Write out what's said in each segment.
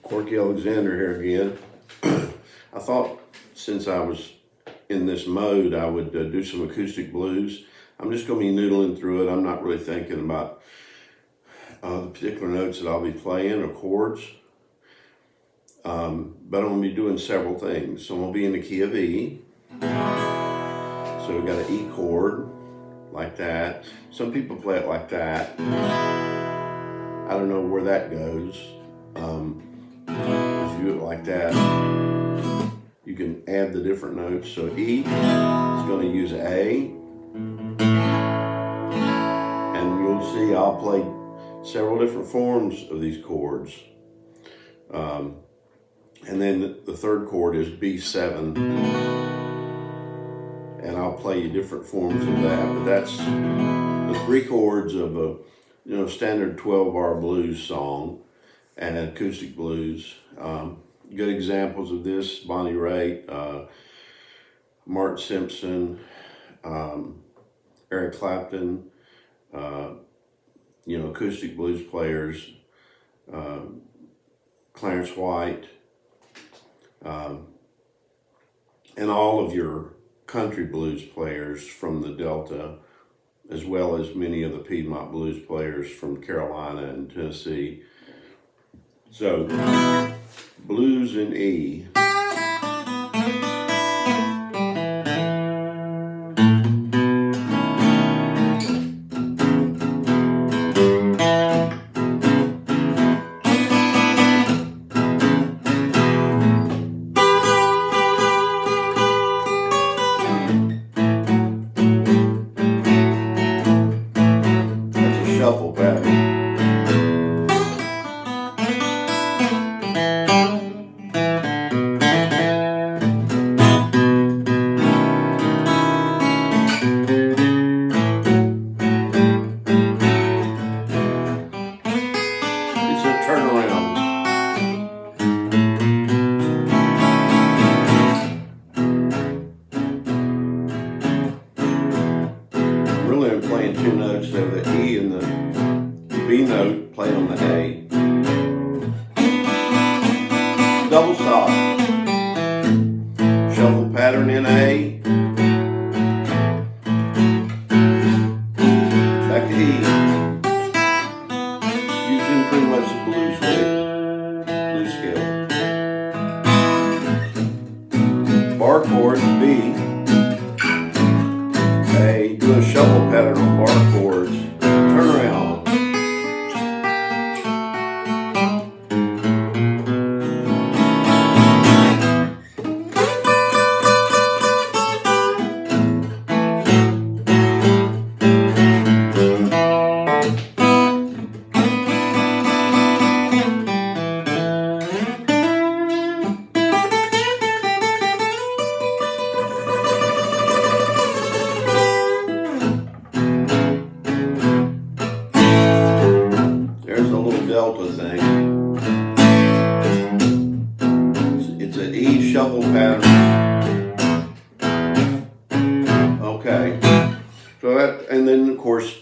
Corky Alexander here again. I thought since I was in this mode, I would do some acoustic blues. I'm just going to be noodling through it. I'm not really thinking about the particular notes that I'll be playing or chords. But I'm going to be doing several things. So I'm going to be in the key of E. So we got an E chord like that. Some people play it like that. I don't know where that goes. If you do it like that, you can add the different notes. So E is going to use A, and you'll see I'll play several different forms of these chords. And then the third chord is B7, and I'll play you different forms of that. But that's the three chords of a standard 12-bar blues song and an acoustic blues. Good examples of this: Bonnie Raitt, Martin Simpson, Eric Clapton, acoustic blues players, Clarence White, and all of your country blues players from the Delta, as well as many of the Piedmont blues players from Carolina and Tennessee. So, blues in E. Shuffle pattern. It's a turnaround. Really, I'm playing two notes there, the E and the B note played on the A. Double stop. Shuffle pattern in A. Back to E. Using pretty much the blues scale. Bar chords B. A. Do a shuffle pattern on bar chords. Turn around. Delta thing. It's an E shuffle pattern. Okay. So that, and then of course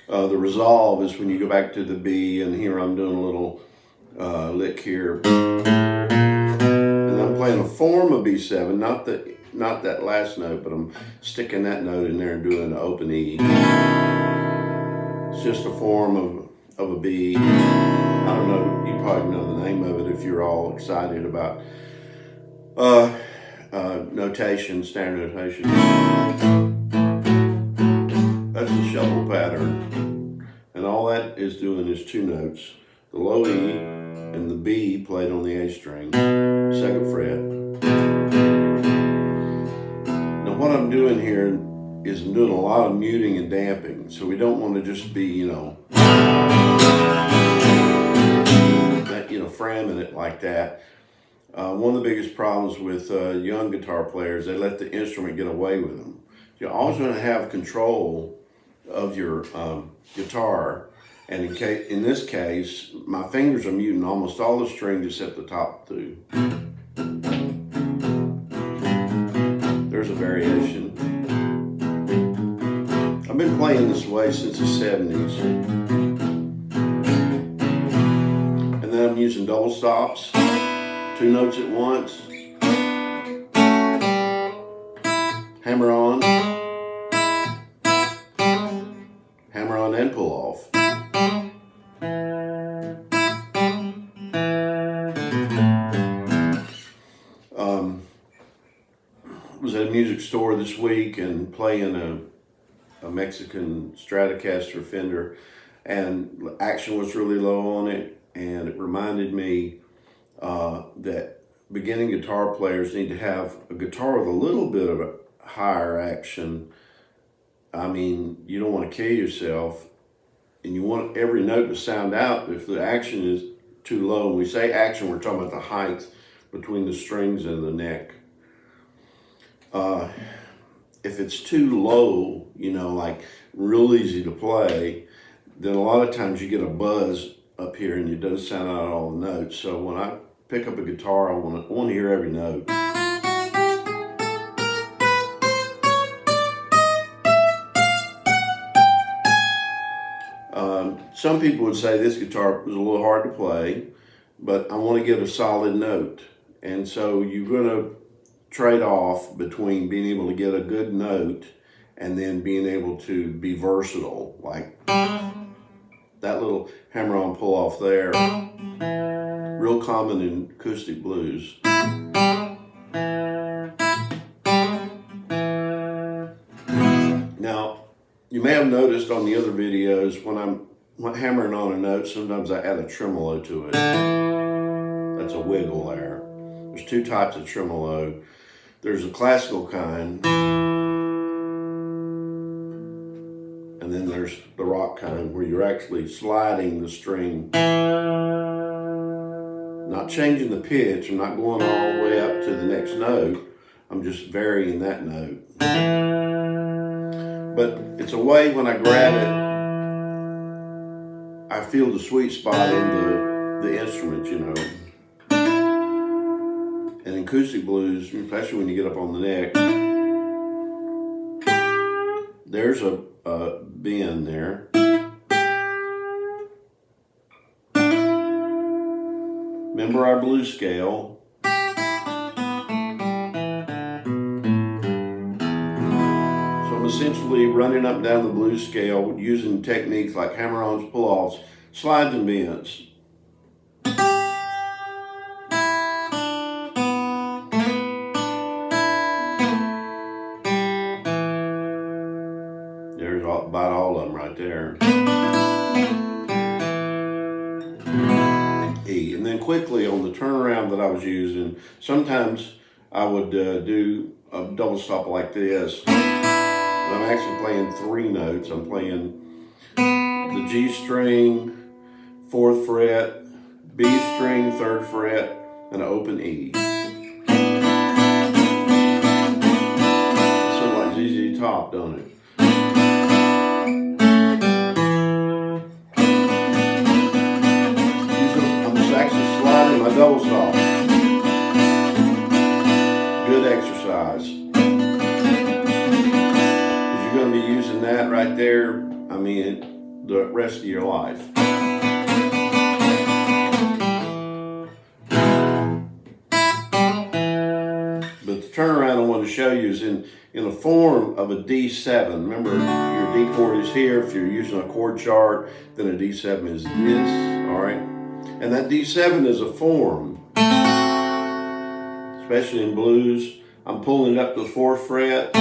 the resolve is when you go back to the B, and here I'm doing a little lick here, and I'm playing a form of B7, not that last note, but I'm sticking that note in there and doing an open E. It's just a form of a B. I don't know, you probably know the name of it if you're all excited about notation, standard notation. That's the shuffle pattern. And all that is doing is two notes. The low E and the B played on the A string, second fret. Now what I'm doing here is I'm doing a lot of muting and damping, so we don't want to just be, framming it like that. One of the biggest problems with young guitar players, they let the instrument get away with them. You're always going to have control of your guitar, and in this case, my fingers are muting almost all the strings except the top two. There's a variation. I've been playing this way since the 70s. And then then I'm using double stops, 2 notes at once, hammer on and pull off. Was at a music store this week and playing a Mexican Stratocaster Fender, and action was really low on it, and it reminded me that beginning guitar players need to have a guitar with a little bit of a higher action. I mean, you don't want to kill yourself, and you want every note to sound out. If the action is too low, when we say action, we're talking about the height between the strings and the neck. If it's too low, you know, like real easy to play, then a lot of times you get a buzz up here and it doesn't sound out all the notes. So when I pick up a guitar, I want to hear every note. Some people would say this guitar was a little hard to play, but I want to get a solid note. And so you're going to trade off between being able to get a good note and then being able to be versatile, like that little hammer on pull off there, real common in acoustic blues. Now, you may have noticed on the other videos when I'm hammering on a note, sometimes I add a tremolo to it. That's a wiggle there. There's 2 types of tremolo. There's a classical kind, and then there's the rock kind where you're actually sliding the string, not changing the pitch. I'm not going all the way up to the next note. I'm just varying that note. But it's a way when I grab it, I feel the sweet spot in the instrument, you know. And in acoustic blues, especially when you get up on the neck, there's a bend there. Remember our blues scale. So I'm essentially running up and down the blues scale using techniques like hammer-ons, pull-offs, slides and bends. There's about all of them right there. E. And then quickly on the turnaround that I was using, sometimes I would do a double stop like this. I'm actually playing 3 notes. I'm playing the G string, 4th fret, B string, 3rd fret, and an open E. It sounds like ZZ Top, don't it? I'm just actually sliding my double stop. Good exercise. You're going to be using that right there, I mean, the rest of your life. But the turnaround I want to show you is in a form of a D7. Remember, your D chord is here. If you're using a chord chart, then a D7 is this, all right? And that D7 is a form, especially in blues. I'm pulling it up to the 4th fret.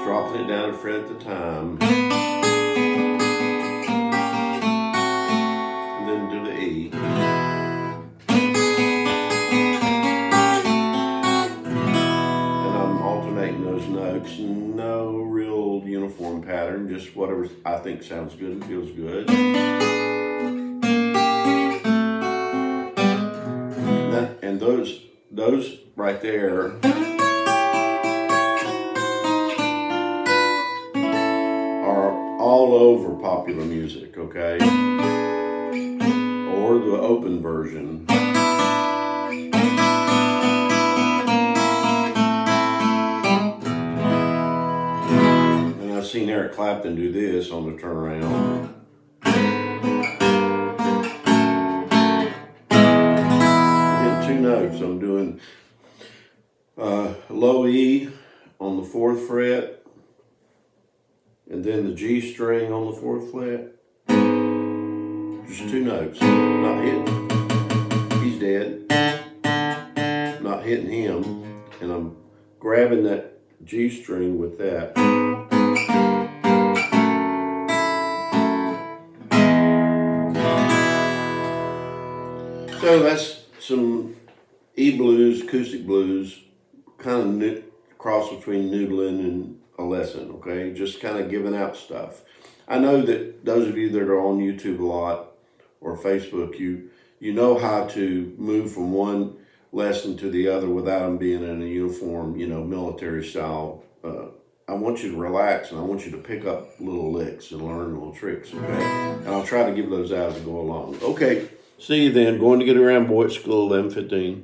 Dropping it down a fret at a time. And then do the E. And I'm alternating those notes. No real uniform pattern, just whatever I think sounds good and feels good. And those right there all over popular music, okay? Or the open version. And I've seen Eric Clapton do this on the turnaround. I'm hitting 2 notes. I'm doing low E on the 4th fret, and then the G string on the 4th fret. Just 2 notes. Not hitting. He's dead. Not hitting him, and I'm grabbing that G string with that. So that's some E blues, acoustic blues, kind of cross between noodling and a lesson, okay? Just kind of giving out stuff. I know that those of you that are on YouTube a lot or Facebook, you know how to move from one lesson to the other without them being in a uniform, military style. I want you to relax, and I want you to pick up little licks and learn little tricks, okay? And I'll try to give those out as I go along. Okay, see you then. Going to get around boy at school, 11:15.